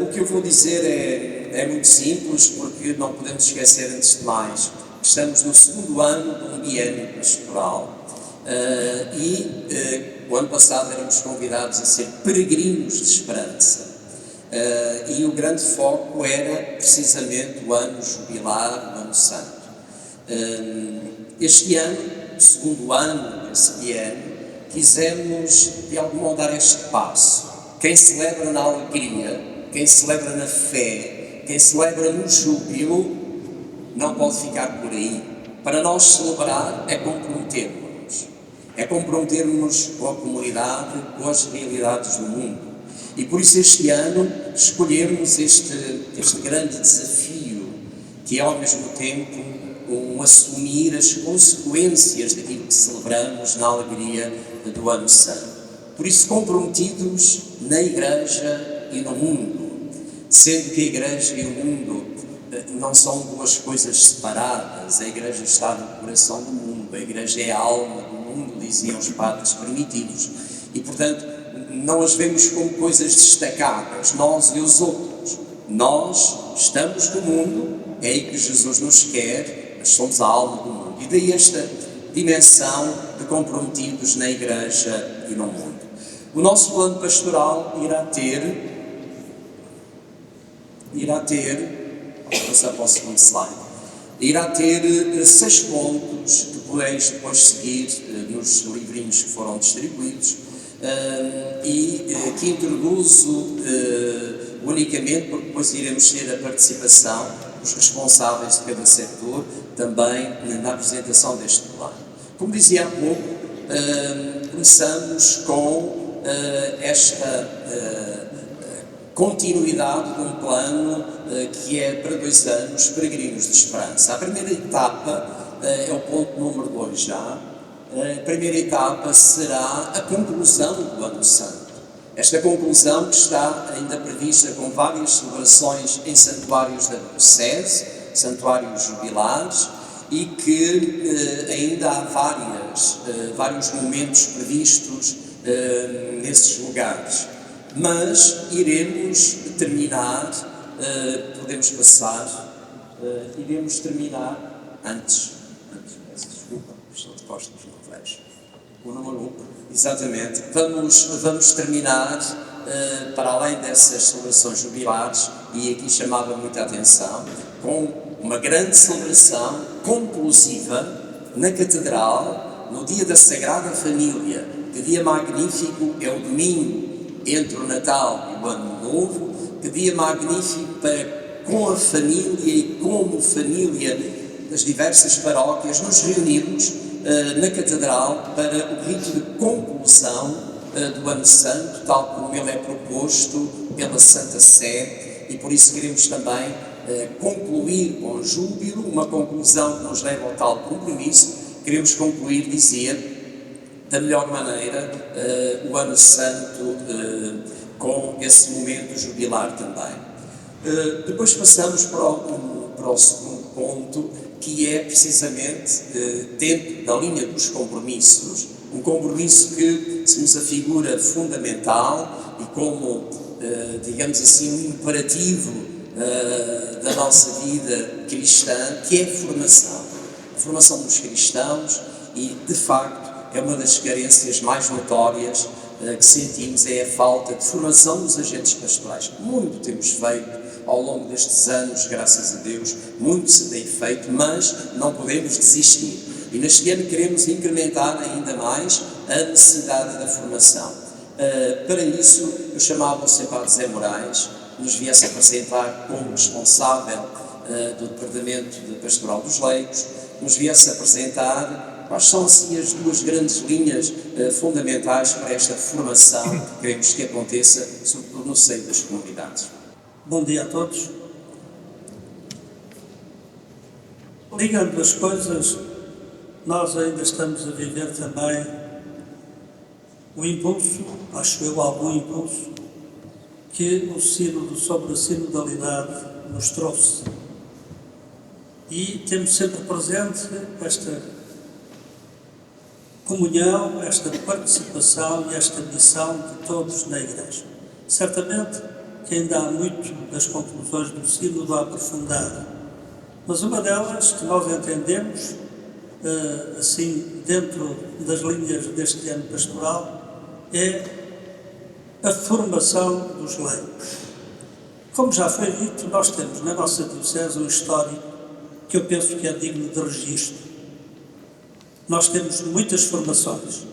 O que eu vou dizer é muito simples, porque não podemos esquecer, antes de mais, que estamos no segundo ano de um biênio pastoral o ano passado éramos convidados a ser peregrinos de esperança e o grande foco era precisamente o ano jubilar, o ano santo. Este ano, o segundo ano desse biênio, quisemos de algum modo dar este passo. Quem celebra na alegria, quem celebra na fé, quem celebra no júbilo, não pode ficar por aí. Para nós celebrar é comprometermos. É comprometermos com a comunidade, com as realidades do mundo. E por isso este ano escolhermos este grande desafio, que é ao mesmo tempo assumir as consequências daquilo que celebramos na alegria do Ano Santo. Por isso comprometidos na Igreja e no mundo, sendo que a Igreja e o mundo não são duas coisas separadas. A Igreja está no coração do mundo, a Igreja é a alma do mundo, diziam os padres primitivos, e portanto não as vemos como coisas destacadas, nós e os outros. Nós estamos no mundo, é aí que Jesus nos quer, mas somos a alma do mundo, e daí esta dimensão de comprometidos na Igreja e no mundo. O nosso plano pastoral irá ter passar para o segundo slide, irá ter 6 pontos que podeis depois seguir nos livrinhos que foram distribuídos que introduzo unicamente porque depois iremos ter a participação dos responsáveis de cada setor também na apresentação deste plano. Como dizia há pouco, começamos com esta continuidade de um plano que é para 2 anos, peregrinos de esperança. A primeira etapa é o ponto número 2 já. A primeira etapa será a conclusão do Ano Santo. Esta conclusão que está ainda prevista com várias celebrações em santuários da Diocese, santuários jubilares, e que ainda há vários momentos previstos nesses lugares. Mas iremos terminar, iremos terminar antes, peço desculpa, estou de costas, não vejo. O número 1, exatamente. Vamos terminar, para além dessas celebrações jubilares, e aqui chamava muita atenção, com uma grande celebração conclusiva na Catedral, no dia da Sagrada Família. Que dia magnífico é o domingo entre o Natal e o Ano Novo, que dia magnífico para, com a família e como família das diversas paróquias, nos reunirmos na Catedral para o rito de conclusão do Ano Santo, tal como ele é proposto pela Santa Sé, e por isso queremos também concluir com júbilo, uma conclusão que nos leva ao tal compromisso. Queremos concluir, dizer, da melhor maneira, o Ano Santo com esse momento jubilar também. Depois passamos para o segundo ponto, que é precisamente dentro da linha dos compromissos, um compromisso que se nos afigura fundamental e como, digamos assim, um imperativo da nossa vida cristã, que é a formação dos cristãos, e de facto é uma das carências mais notórias que sentimos, é a falta de formação dos agentes pastorais. Muito temos feito ao longo destes anos, graças a Deus, muito se tem feito, mas não podemos desistir. E neste ano queremos incrementar ainda mais a necessidade da formação. Para isso, eu chamava o Sr. Padre Zé Moraes, que nos viesse apresentar como responsável do Departamento de Pastoral dos Leigos, nos viesse apresentar quais são assim as 2 grandes linhas fundamentais para esta formação que queremos que aconteça, sobretudo no seio das comunidades. Bom dia a todos. Ligando as coisas, nós ainda estamos a viver também o impulso, acho eu, algum impulso, que o sínodo sobre a sinodalidade nos trouxe. E temos sempre presente esta comunhão, esta participação e esta missão de todos na Igreja. Certamente que ainda há muito das conclusões do sínodo a aprofundar. Mas uma delas que nós entendemos, assim, dentro das linhas deste ano pastoral, é a formação dos leigos. Como já foi dito, nós temos na nossa diocese um histórico que eu penso que é digno de registro. Nós temos muitas formações.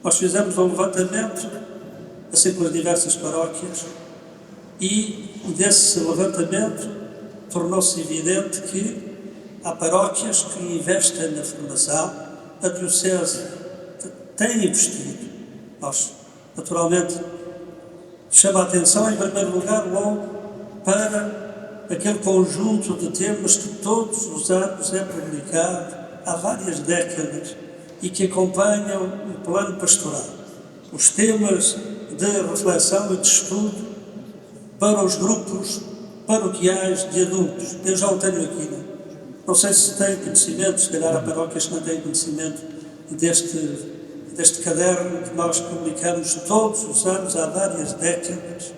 Nós fizemos um levantamento, assim pelas diversas paróquias, e desse levantamento tornou-se evidente que há paróquias que investem na formação, a diocese tem investido. Nós, naturalmente, chama a atenção, em primeiro lugar, logo para aquele conjunto de temas que todos os anos é publicado há várias décadas e que acompanham o plano pastoral. Os temas de reflexão e de estudo para os grupos paroquiais de adultos. Eu já o tenho aqui. Não sei se têm conhecimento, se calhar há paróquias que não têm conhecimento deste caderno que nós publicamos todos os anos, há várias décadas,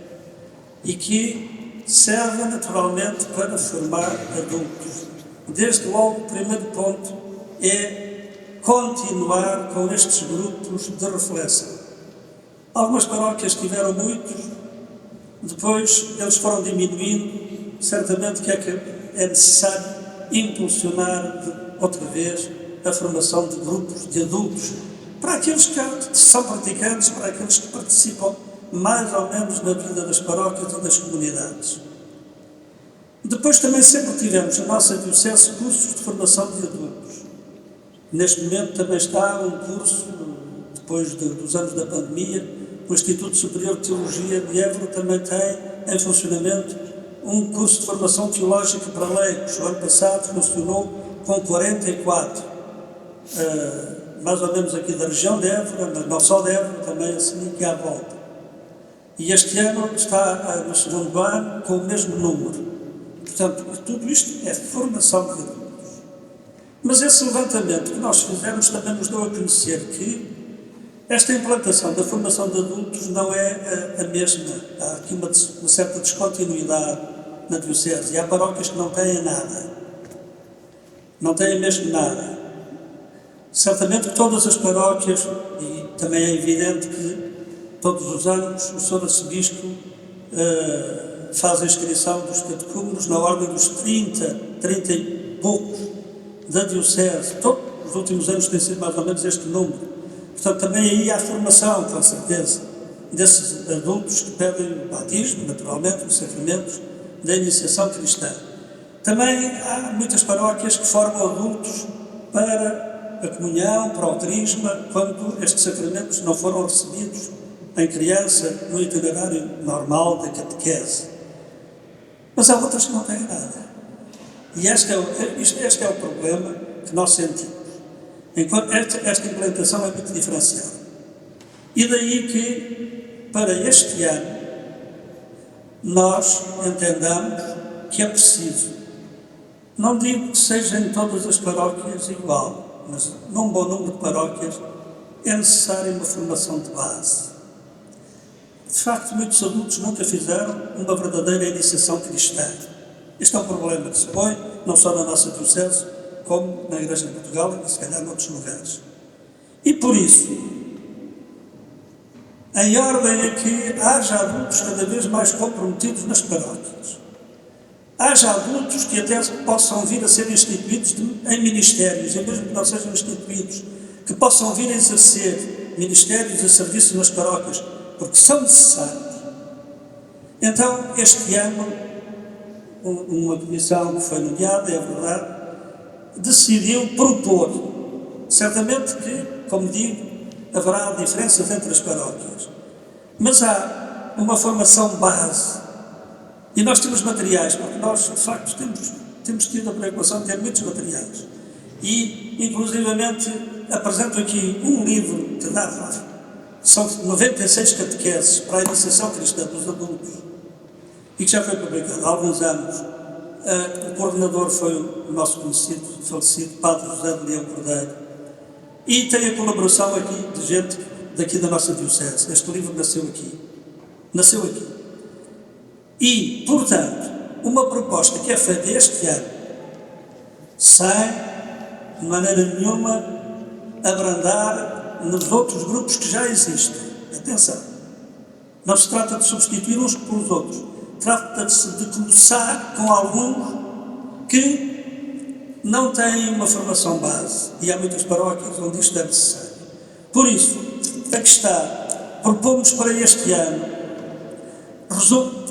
e que serve naturalmente para formar adultos. Desde logo, o primeiro ponto é continuar com estes grupos de reflexão. Algumas paróquias tiveram muitos, depois eles foram diminuindo, certamente que é necessário impulsionar outra vez a formação de grupos de adultos, para aqueles que são praticantes, para aqueles que participam mais ou menos na vida das paróquias e das comunidades. Depois também sempre tivemos na nossa diocese cursos de formação de adultos. Neste momento também está um curso, depois dos anos da pandemia, o Instituto Superior de Teologia de Évora também tem em funcionamento um curso de formação teológica para leigos. O ano passado funcionou com 44, mais ou menos aqui da região de Évora, mas não só de Évora, também assim aqui à volta. E este ano está no segundo ano com o mesmo número. Portanto, tudo isto é formação de adultos. Mas esse levantamento que nós fizemos também nos deu a conhecer que esta implantação da formação de adultos não é a mesma. Há aqui uma certa descontinuidade na diocese e há paróquias que não têm nada. Não têm mesmo nada. Certamente que todas as paróquias, e também é evidente que todos os anos o Sr. Arcebispo faz a inscrição dos catecúmenos na ordem dos 30 e poucos da diocese. Todos os últimos anos tem sido mais ou menos este número. Portanto, também aí há formação, com certeza, desses adultos que pedem o batismo, naturalmente, os sacramentos da iniciação cristã. Também há muitas paróquias que formam adultos para a comunhão, para o crisma, quando estes sacramentos não foram recebidos em criança no itinerário normal da catequese. Mas há outras que não têm nada. E este é o problema que nós sentimos. Enquanto esta implementação é muito diferenciada. E daí que, para este ano, nós entendamos que é preciso, não digo que seja em todas as paróquias igual, mas num bom número de paróquias é necessária uma formação de base. De facto, muitos adultos nunca fizeram uma verdadeira iniciação cristã. Este é um problema que se põe, não só na nossa diocese, como na Igreja de Portugal e se calhar noutros lugares. E por isso, em ordem a que haja adultos cada vez mais comprometidos nas paróquias, haja adultos que até possam vir a ser instituídos em ministérios, e mesmo que não sejam instituídos, que possam vir a exercer ministérios e serviços nas paróquias, porque são necessários. Então, este ano, uma comissão que foi nomeada, é verdade, decidiu propor, certamente que, como digo, haverá diferenças entre as paróquias, mas há uma formação base, e nós temos materiais, porque nós, de facto, temos tido a preocupação de ter muitos materiais, e, inclusivamente, apresento aqui um livro que dá, são 96 catequeses para a iniciação cristã dos adultos, e que já foi publicado há alguns anos. O coordenador foi o nosso conhecido, falecido Padre José de Leão Cordeiro, e tem a colaboração aqui de gente daqui da nossa diocese. Este livro nasceu aqui. E, portanto, uma proposta que é feita este ano sem, de maneira nenhuma, abrandar nos outros grupos que já existem. Atenção, não se trata de substituir uns pelos outros, trata-se de começar com alguns que não têm uma formação base, e há muitas paróquias onde isto é necessário. Por isso, aqui está, propomos para este ano,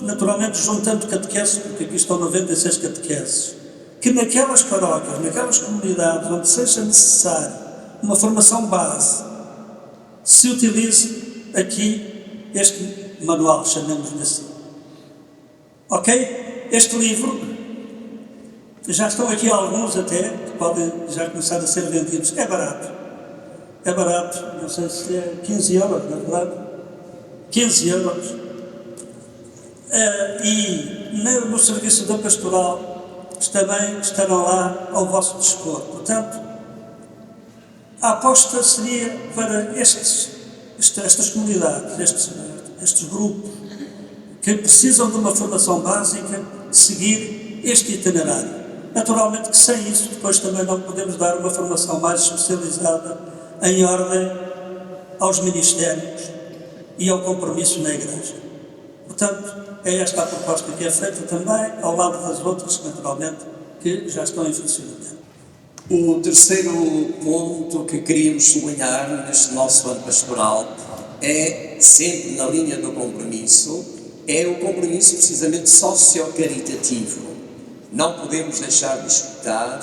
naturalmente juntando catequeses, porque aqui estão 96 catequeses, que naquelas paróquias, naquelas comunidades onde seja necessário uma formação base, se utilize aqui este manual, chamemos-lhe assim. Ok? Este livro, já estão aqui alguns até, que podem já começar a ser vendidos. É barato. É barato, não sei se é 15 euros, não é verdade? 15 euros. E no serviço da pastoral também estarão lá ao vosso dispor. Portanto, a aposta seria para estas comunidades, estes grupos que precisam de uma formação básica, seguir este itinerário. Naturalmente que sem isso depois também não podemos dar uma formação mais especializada em ordem aos ministérios e ao compromisso na Igreja. Portanto, é esta a proposta que é feita também, ao lado das outras, naturalmente, que já estão em funcionamento. O terceiro ponto que queríamos sublinhar neste nosso ano pastoral é, sempre na linha do compromisso, é o compromisso precisamente socio-caritativo. Não podemos deixar de escutar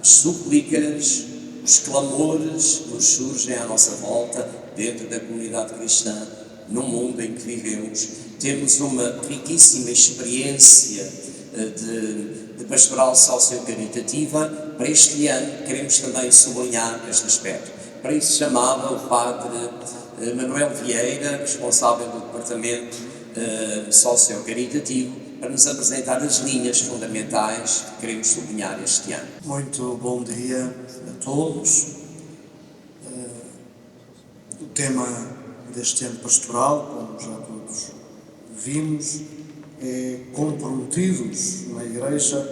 as súplicas, os clamores que nos surgem à nossa volta, dentro da comunidade cristã, no mundo em que vivemos. Temos uma riquíssima experiência de pastoral socio-caritativa. Para este ano, queremos também sublinhar este aspecto. Para isso chamava o Padre Manuel Vieira, responsável do Departamento Socio-Caritativo, para nos apresentar as linhas fundamentais que queremos sublinhar este ano. Muito bom dia a todos. O tema deste ano pastoral, como já todos vimos, é comprometidos na Igreja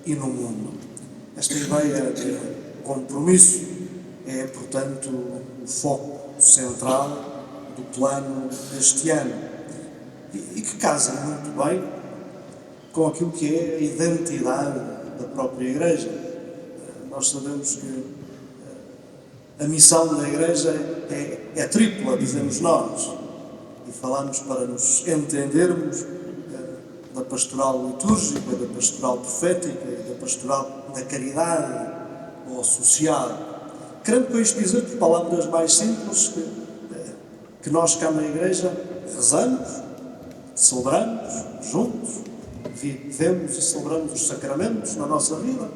e no mundo. Esta ideia de compromisso é, portanto, o foco central do plano deste ano e que casa muito bem com aquilo que é a identidade da própria Igreja. Nós sabemos que a missão da Igreja é tripla, dizemos nós, e falamos para nos entendermos da pastoral litúrgica, da pastoral profética e da pastoral da caridade ou social. Querendo com isto dizer, por palavras mais simples, que nós cá na Igreja rezamos, celebramos juntos, vivemos e celebramos os sacramentos na nossa vida,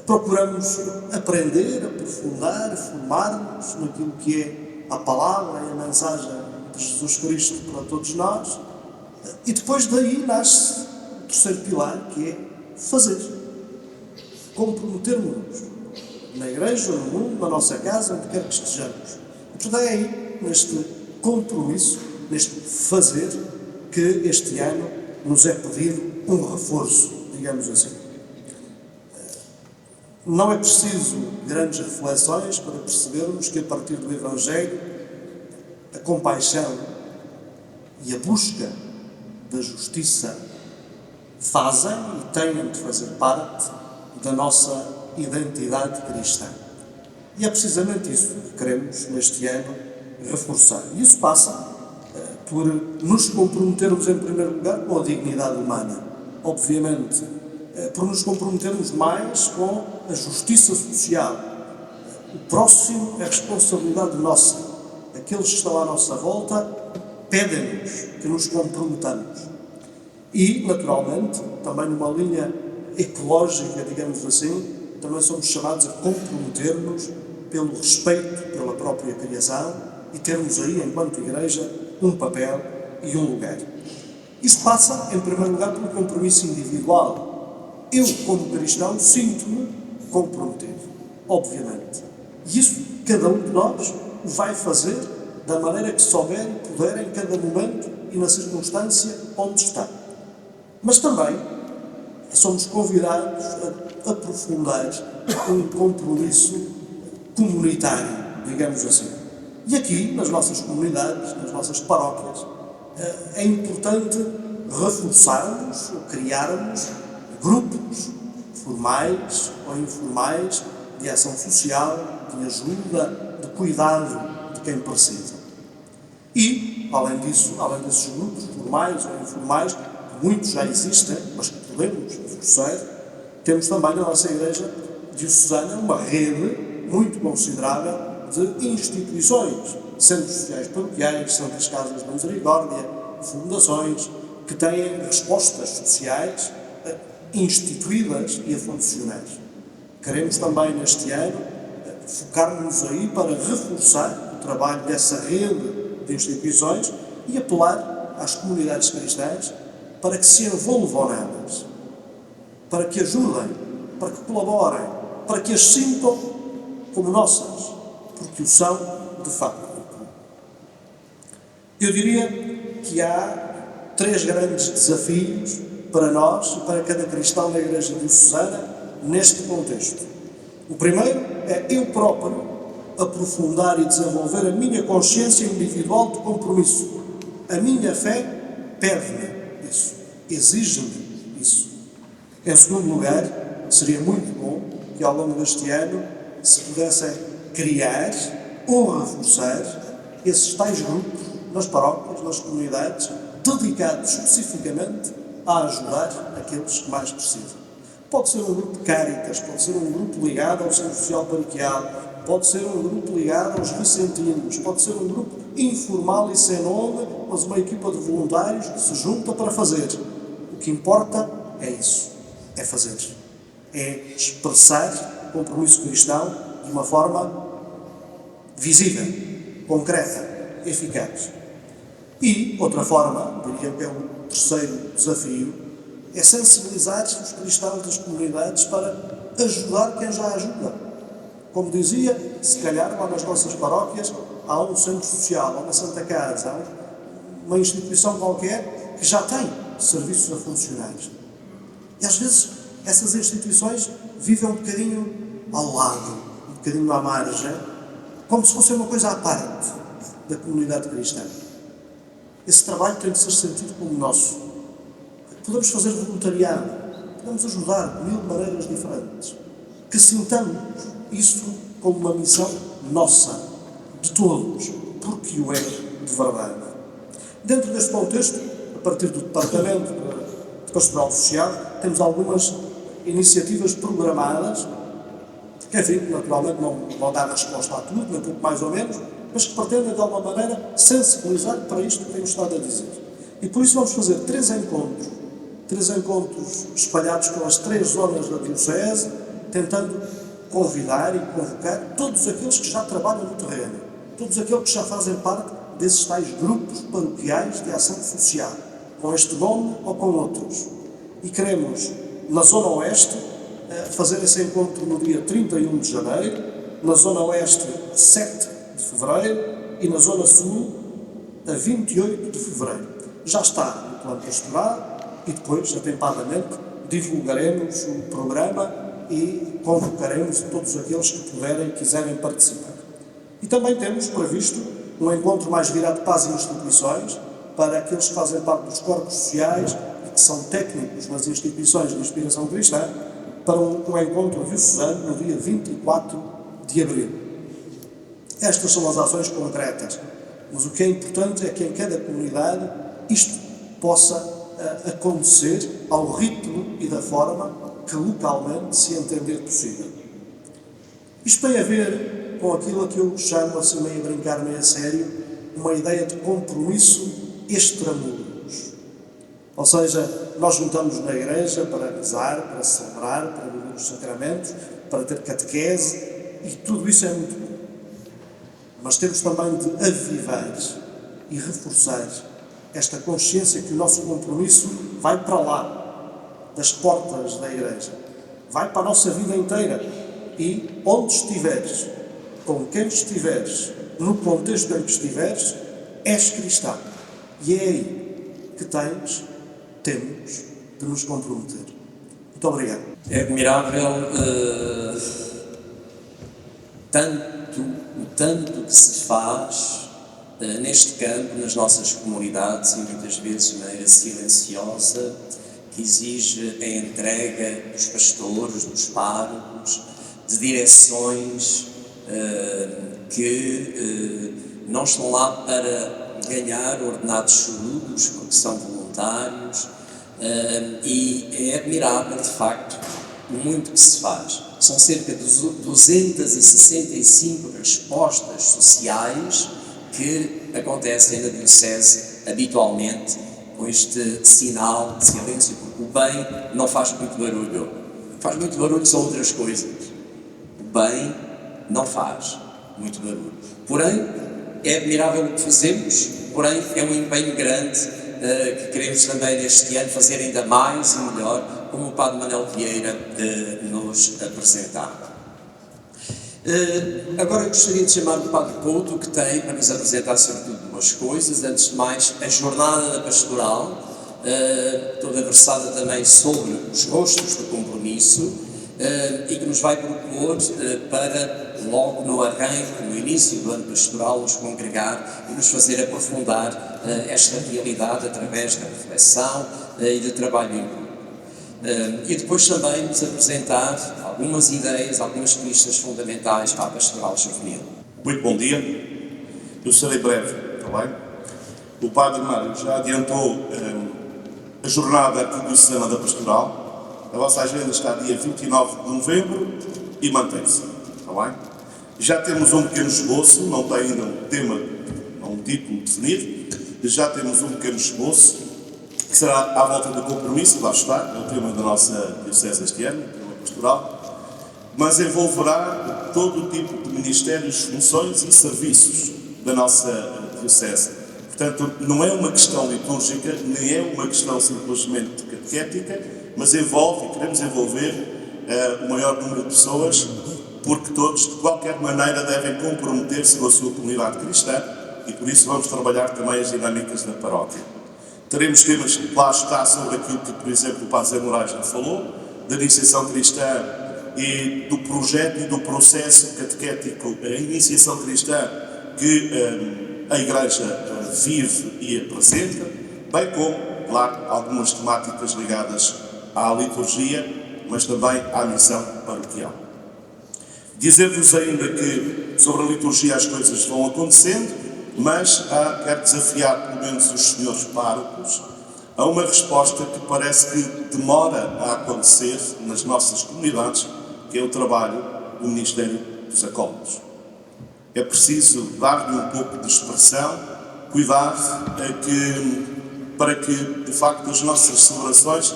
procuramos aprender, aprofundar, formar-nos naquilo que é a palavra e a mensagem de Jesus Cristo para todos nós, e depois daí nasce o terceiro pilar, que é fazer. Comprometermos-nos na Igreja, no mundo, na nossa casa, onde quer que estejamos. Portanto, é aí, neste compromisso, neste fazer, que este ano nos é pedido um reforço, digamos assim. Não é preciso grandes reflexões para percebermos que, a partir do Evangelho, a compaixão e a busca da justiça fazem e têm de fazer parte da nossa identidade cristã. E é precisamente isso que queremos, neste ano, reforçar. E isso passa por nos comprometermos, em primeiro lugar, com a dignidade humana. Obviamente, por nos comprometermos mais com a justiça social. O próximo é responsabilidade nossa. Aqueles que estão à nossa volta pedem-nos que nos comprometamos. E, naturalmente, também numa linha ecológica, digamos assim, também somos chamados a comprometer-nos pelo respeito pela própria criação e termos aí, enquanto Igreja, um papel e um lugar. Isto passa, em primeiro lugar, pelo compromisso individual. Eu, como cristão, sinto-me comprometido, obviamente. E isso, cada um de nós o vai fazer da maneira que souber e puder em cada momento e na circunstância onde está. Mas também somos convidados a aprofundar um compromisso comunitário, digamos assim. E aqui, nas nossas comunidades, nas nossas paróquias, é importante reforçarmos ou criarmos grupos formais ou informais de ação social, de ajuda, de cuidado de quem precisa. E, além disso, além desses grupos formais ou informais, que muitos já existem, mas que podemos reforçar, temos também na nossa Igreja Diocesana uma rede muito considerável de instituições, centros sociais paroquiais, centros casas de misericórdia, fundações, que têm respostas sociais instituídas e a funcionar. Queremos também, neste ano, focar-nos aí para reforçar o trabalho dessa rede de instituições e apelar às comunidades cristãs para que se envolvam nelas, para que ajudem, para que colaborem, para que as sintam como nossas, porque o são de facto. Eu diria que há 3 grandes desafios para nós e para cada cristão da Igreja Diocesana neste contexto. O primeiro é eu próprio aprofundar e desenvolver a minha consciência individual de compromisso. A minha fé pede-me isso, exige-me isso. Em segundo lugar, seria muito bom que ao longo deste ano se pudessem criar ou reforçar esses tais grupos nas paróquias, nas comunidades, dedicados especificamente a ajudar aqueles que mais precisam. Pode ser um grupo de Cáritas, pode ser um grupo ligado ao Centro Social Paroquial, pode ser um grupo ligado aos Vicentinos, pode ser um grupo informal e sem nome, mas uma equipa de voluntários que se junta para fazer. O que importa é isso, é fazer. É expressar o compromisso cristão de uma forma visível, concreta, eficaz. E, outra forma, diria que é o terceiro desafio, é sensibilizar os cristãos das comunidades para ajudar quem já ajuda. Como dizia, se calhar lá nas nossas paróquias há um centro social, há uma Santa Casa, há uma instituição qualquer que já tem serviços a funcionar. E às vezes essas instituições vivem um bocadinho ao lado, um bocadinho à margem, como se fosse uma coisa à parte da comunidade cristã. Esse trabalho tem de ser sentido como nosso. Podemos fazer voluntariado, podemos ajudar de 1000 maneiras diferentes. Que sintamos isso como uma missão nossa, de todos, porque o é de verdade. Dentro deste contexto, a partir do Departamento de Pastoral Social, temos algumas iniciativas programadas, que, enfim, naturalmente não vão dar resposta a tudo, nem pouco mais ou menos, mas que pretendem, de alguma maneira, sensibilizar para isto que tenho estado a dizer. E por isso vamos fazer 3 encontros espalhados pelas 3 zonas da Diocese, tentando convidar e convocar todos aqueles que já trabalham no terreno, todos aqueles que já fazem parte desses tais grupos paroquiais de ação social, com este nome ou com outros. E queremos, na Zona Oeste, fazer esse encontro no dia 31 de janeiro, na Zona Oeste, 7 de fevereiro e na Zona Sul, a 28 de fevereiro. Já está no plano pastoral e depois, atempadamente, divulgaremos o programa e convocaremos todos aqueles que puderem e quiserem participar. E também temos previsto um encontro mais virado para as instituições, para aqueles que fazem parte dos corpos sociais e que são técnicos nas instituições de inspiração cristã, para um encontro diocesano no dia 24 de abril. Estas são as ações concretas, mas o que é importante é que em cada comunidade isto possa acontecer ao ritmo e da forma que localmente se entender possível. Isto tem a ver com aquilo que eu chamo, assim meio a brincar, meio a sério, uma ideia de compromisso extramuros. Ou seja, nós juntamos na igreja para rezar, para celebrar, para viver os sacramentos, para ter catequese, e tudo isso é muito bom. Mas temos também de avivar e reforçar esta consciência que o nosso compromisso vai para lá, das portas da igreja, vai para a nossa vida inteira. E onde estiveres, com quem estiveres, no contexto em que estiveres, és cristão. E é aí que temos de nos comprometer. Muito obrigado. É admirável o tanto que se faz neste campo, nas nossas comunidades, e muitas vezes de maneira silenciosa, que exige a entrega dos pastores, dos párocos, de direções que não estão lá para ganhar ordenados chorudos, porque são voluntários, e é admirável, de facto, o muito que se faz. São cerca de 265 respostas sociais que acontecem na Diocese habitualmente, com este sinal de silêncio, porque o bem não faz muito barulho. Faz muito barulho são outras coisas. O bem não faz muito barulho. Porém, é admirável o que fazemos, porém é um empenho grande que queremos também neste ano fazer ainda mais e melhor, como o Padre Manuel Vieira nos apresentava. Agora eu gostaria de chamar o Padre Couto, que tem para nos apresentar sobretudo duas coisas. Antes de mais, a jornada da pastoral, toda versada também sobre os rostos do compromisso, e que nos vai propor para, logo no arranque, no início do ano pastoral, nos congregar e nos fazer aprofundar esta realidade através da reflexão e do trabalho em grupo. E depois também nos apresentar algumas ideias, algumas pistas fundamentais para a pastoral juvenil. Muito bom dia. Eu serei breve, está bem? O Padre Mário já adiantou a jornada diocesana da pastoral. A vossa agenda está dia 29 de novembro e mantém-se, está bem? Já temos um pequeno esboço, não tem ainda um tema, um título definido, já temos um pequeno esboço, que será à volta do compromisso, lá está, é o tema da nossa Diocese este ano, o tema pastoral, mas envolverá todo o tipo de ministérios, funções e serviços da nossa Diocese. Portanto, não é uma questão litúrgica, nem é uma questão simplesmente catequética, mas envolve, e queremos envolver, o maior número de pessoas, porque todos, de qualquer maneira, devem comprometer-se com a sua comunidade cristã, e por isso vamos trabalhar também as dinâmicas da paróquia. Teremos temas, lá está, sobre aquilo que, por exemplo, o Padre Zé Moraes já falou, da iniciação cristã e do projeto e do processo catequético, a iniciação cristã que a Igreja vive e apresenta, bem como, claro, algumas temáticas ligadas à liturgia, mas também à missão paroquial. Dizer-vos ainda que sobre a liturgia as coisas vão acontecendo, mas quero desafiar pelo menos os senhores párocos a uma resposta que parece que demora a acontecer nas nossas comunidades, que é o trabalho do Ministério dos Acólitos. É preciso dar-lhe um pouco de expressão, cuidar para que, de facto, as nossas celebrações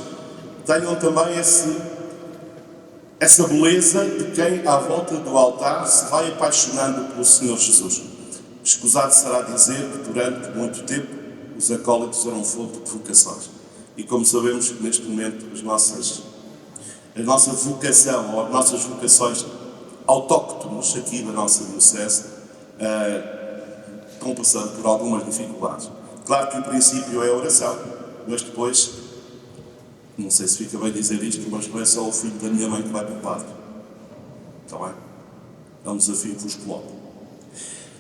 tenham também essa beleza de quem à volta do altar se vai apaixonando pelo Senhor Jesus. Escusado será dizer que durante muito tempo os acólitos eram fonte de vocações. E como sabemos, neste momento a nossa vocação, ou as nossas vocações autóctones aqui da nossa Diocese, estão passando por algumas dificuldades. Claro que o princípio é a oração, mas depois, não sei se fica bem dizer isto, mas não é só o filho da minha mãe que vai para o padre. Está bem? É um desafio que vos coloco.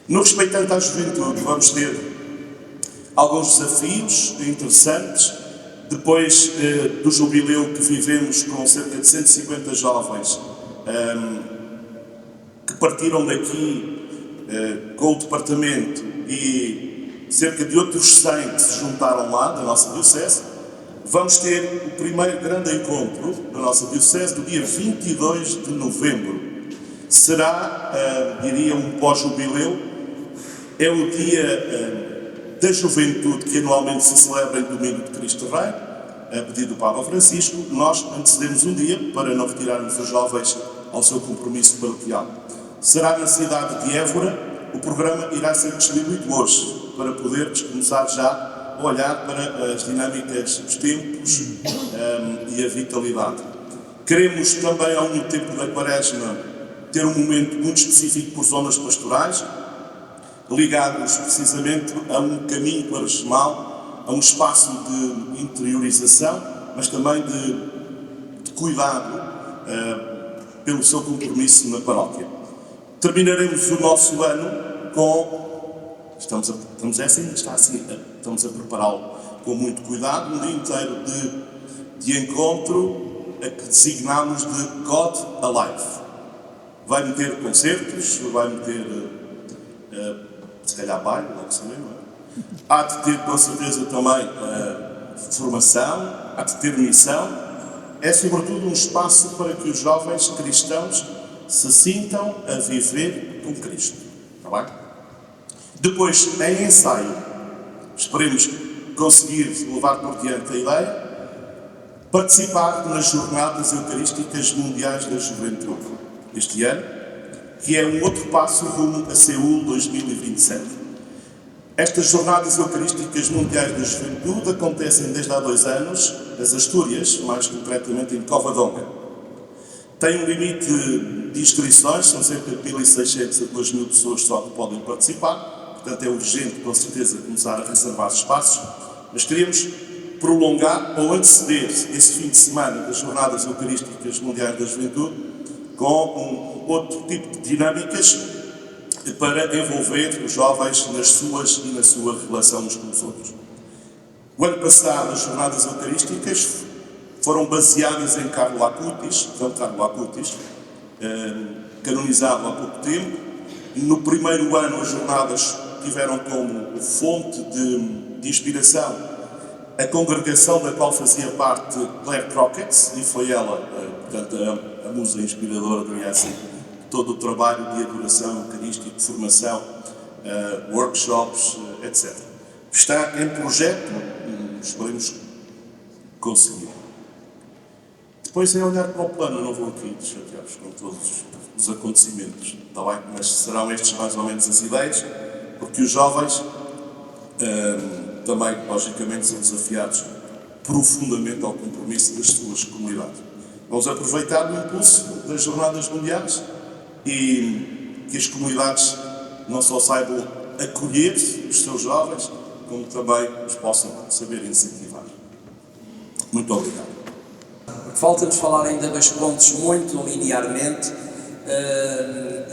No respeitante à juventude, vamos ter alguns desafios interessantes. Depois do jubileu que vivemos com cerca de 150 jovens que partiram daqui com o departamento e cerca de outros 100 que se juntaram lá, da nossa Diocese, vamos ter o primeiro grande encontro da nossa Diocese do dia 22 de novembro. Será, diria, um pós-jubileu. É o dia da juventude que anualmente se celebra em Domingo de Cristo Rei, a pedido do Papa Francisco. Nós antecedemos um dia para não retirarmos os jovens ao seu compromisso paroquial. Será na cidade de Évora. O programa irá ser distribuído hoje, para podermos começar já a olhar para as dinâmicas dos tempos e a vitalidade. Queremos também, ao mesmo tempo da Quaresma, ter um momento muito específico por zonas pastorais, ligados precisamente a um caminho quaresmal a um espaço de interiorização, mas também de cuidado pelo seu compromisso na paróquia. Terminaremos o nosso ano com, estamos a prepará-lo com muito cuidado, um dia inteiro de encontro a que designamos de God Alive. Vai meter concertos, vai meter, se calhar baile, não sei, não é? Há de ter com certeza também formação, há de ter missão. É sobretudo um espaço para que os jovens cristãos se sintam a viver com Cristo. Está bem? Depois, em ensaio, esperemos conseguir levar por diante a ideia, participar nas Jornadas Eucarísticas Mundiais da Juventude este ano, que é um outro passo rumo a Seul 2027. Estas Jornadas Eucarísticas Mundiais da Juventude acontecem desde há 2 anos, nas Astúrias, mais concretamente em Covadonga. Tem um limite de inscrições, são cerca de 1.600 a 2.000 pessoas só que podem participar, portanto é urgente, com certeza, começar a reservar espaços, mas queríamos prolongar ou anteceder esse fim de semana das Jornadas Eucarísticas Mundiais da Juventude com um outro tipo de dinâmicas para envolver os jovens nas suas e na sua relação uns com os outros. O ano passado, as Jornadas Eucarísticas foram baseadas em Carlo Acutis, São Carlo Acutis, canonizado há pouco tempo. No primeiro ano, as jornadas tiveram como fonte de inspiração a congregação da qual fazia parte Claire Crockett, e foi ela, portanto, a musa inspiradora, digamos assim, todo o trabalho de adoração eucarística, de formação, workshops, etc. Está em projeto, esperemos conseguir. Depois é olhar para o plano, não vou aqui chatear-vos com todos os acontecimentos, está bem? Mas serão estes mais ou menos as ideias, porque os jovens também, logicamente, são desafiados profundamente ao compromisso das suas comunidades. Vamos aproveitar o impulso das Jornadas Mundiais e que as comunidades não só saibam acolher os seus jovens, como também os possam saber incentivar. Muito obrigado. Falta-nos falar ainda 2 pontos muito linearmente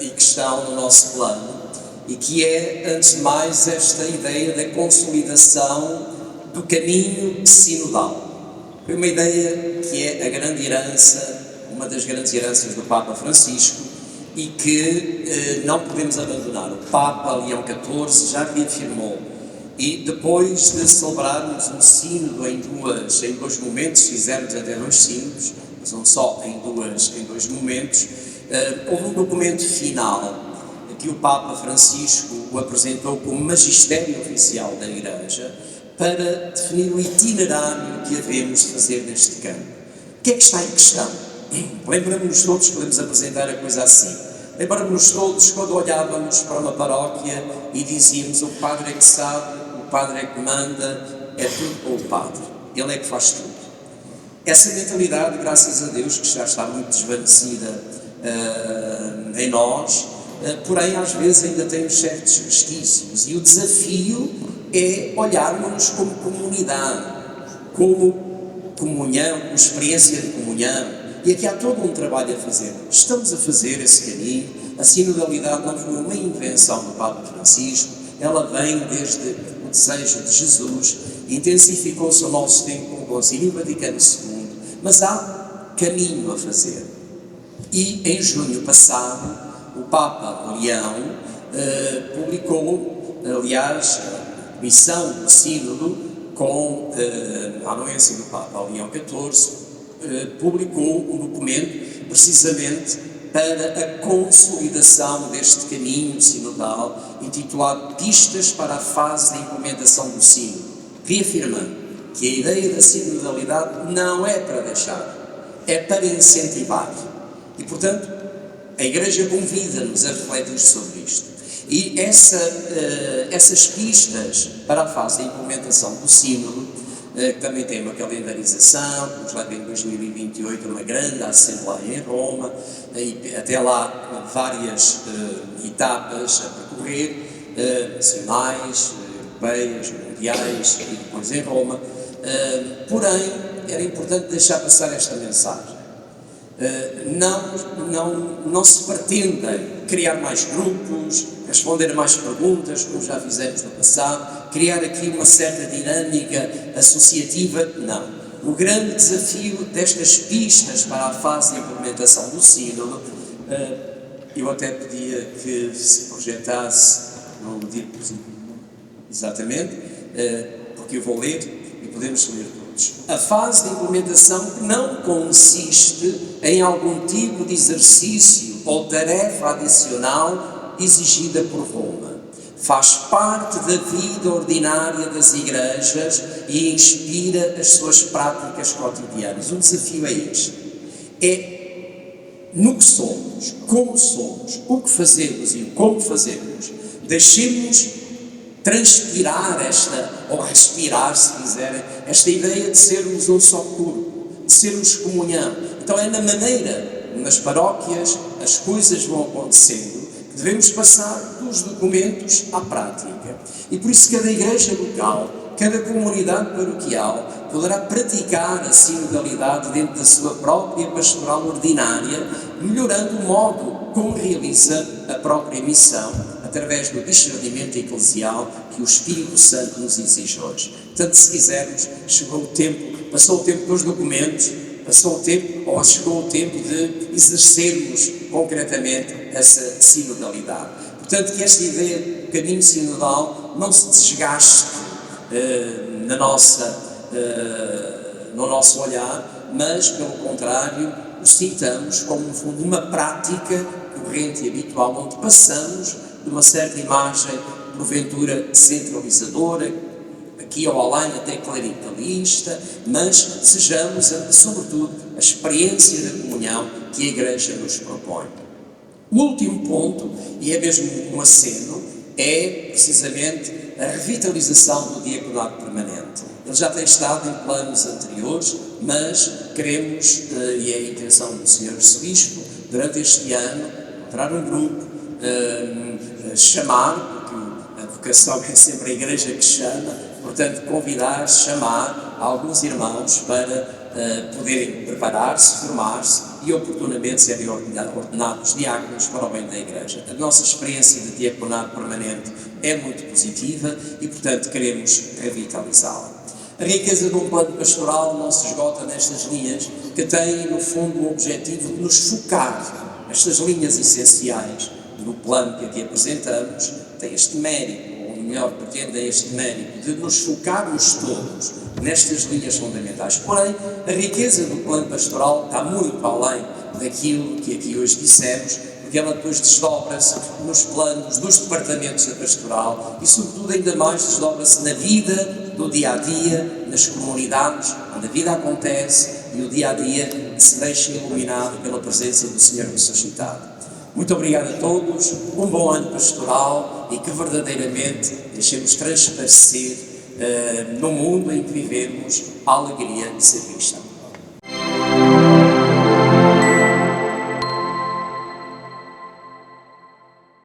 e que estão no nosso plano, e que é, antes de mais, esta ideia da consolidação do caminho sinodal. Foi uma ideia que é a grande herança, uma das grandes heranças do Papa Francisco, e que não podemos abandonar. O Papa Leão XIV já reafirmou, e depois de celebrarmos um sínodo em dois momentos, fizermos até 2 sínodos, mas não só em dois momentos, houve um documento final que o Papa Francisco o apresentou como magistério oficial da Igreja para definir o itinerário que havemos de fazer neste campo. O que é que está em questão? Lembramos-nos todos, podemos apresentar a coisa assim. Lembramos-nos todos quando olhávamos para uma paróquia e dizíamos: o padre é que sabe, o padre é que manda, é tudo com o padre, ele é que faz tudo. Essa mentalidade, graças a Deus, que já está muito desvanecida em nós, porém às vezes ainda temos certos resquícios, e o desafio é olharmos como comunidade, como comunhão, como experiência de comunhão. E aqui há todo um trabalho a fazer. Estamos a fazer esse caminho. A sinodalidade não foi uma invenção do Papa Francisco, ela vem desde o desejo de Jesus, intensificou-se ao nosso tempo com o Concílio Vaticano II, mas há caminho a fazer. E em junho passado, o Papa Leão publicou, aliás, a missão do Sínodo, com a anuência do Papa Leão XIV, publicou um documento precisamente para a consolidação deste caminho sinodal, intitulado Pistas para a fase de implementação do sínodo, reafirmando que a ideia da sinodalidade não é para deixar, é para incentivar. E, portanto, a Igreja convida-nos a refletir sobre isto. E essas pistas para a fase de implementação do sínodo, que também tem uma calendarização, que nos leva em 2028 a uma grande Assembleia em Roma, e até lá várias etapas a percorrer, nacionais, europeias, mundiais, cardeais e depois em Roma. Porém, era importante deixar passar esta mensagem. Não se pretendem criar mais grupos, responder a mais perguntas, como já fizemos no passado, criar aqui uma certa dinâmica associativa, não. O grande desafio destas pistas para a fase de implementação do sínodo, eu até pedia que se projetasse no diapositivo, exatamente, porque eu vou ler e podemos ler todos. A fase de implementação não consiste em algum tipo de exercício ou tarefa adicional exigida por Roma. Faz parte da vida ordinária das igrejas e inspira as suas práticas cotidianas. O desafio é este. É no que somos, como somos, o que fazemos e o como fazemos. Deixemos transpirar ou respirar, se quiserem, esta ideia de sermos um só corpo, de sermos comunhão. Então é na maneira, nas paróquias, as coisas vão acontecendo, que devemos passar dos documentos à prática. E por isso cada igreja local, cada comunidade paroquial, poderá praticar a sinodalidade dentro da sua própria pastoral ordinária, melhorando o modo como realiza a própria missão, através do discernimento eclesial que o Espírito Santo nos exige hoje. Portanto, se quisermos, chegou o tempo, passou o tempo dos documentos, passou o tempo, ou chegou o tempo de exercermos concretamente essa sinodalidade. Portanto, que esta ideia do caminho sinodal não se desgaste no nosso olhar, mas, pelo contrário, o sintamos como, no fundo, uma prática corrente e habitual, onde passamos de uma certa imagem, porventura, centralizadora, aqui ou além até clericalista, mas sejamos, sobretudo, a experiência da comunhão que a Igreja nos propõe. O último ponto, e é mesmo um aceno, é precisamente a revitalização do diaconato permanente. Ele já tem estado em planos anteriores, mas queremos, e é a intenção do Sr. Arcebispo, durante este ano, encontrar um grupo, chamar, porque a vocação é sempre a Igreja que chama, portanto, convidar, chamar alguns irmãos para poderem preparar-se, formar-se e oportunamente serem ordenados diáconos para o bem da Igreja. A nossa experiência de diaconato permanente é muito positiva e, portanto, queremos revitalizá-la. A riqueza de um plano pastoral não se esgota nestas linhas, que têm, no fundo, o objetivo de nos focar. Estas linhas essenciais do plano que aqui apresentamos têm este mérito, ou melhor, pretendem este mérito, de nos focarmos todos nestas linhas fundamentais. Porém, a riqueza do plano pastoral está muito além daquilo que aqui hoje dissemos, porque ela depois desdobra-se nos planos dos departamentos da pastoral e, sobretudo, ainda mais desdobra-se na vida do dia-a-dia, nas comunidades, onde a vida acontece e o dia-a-dia se deixa iluminado pela presença do Senhor ressuscitado. Muito obrigado a todos, um bom ano pastoral e que verdadeiramente deixemos transparecer no mundo em que vivemos a alegria de ser cristão.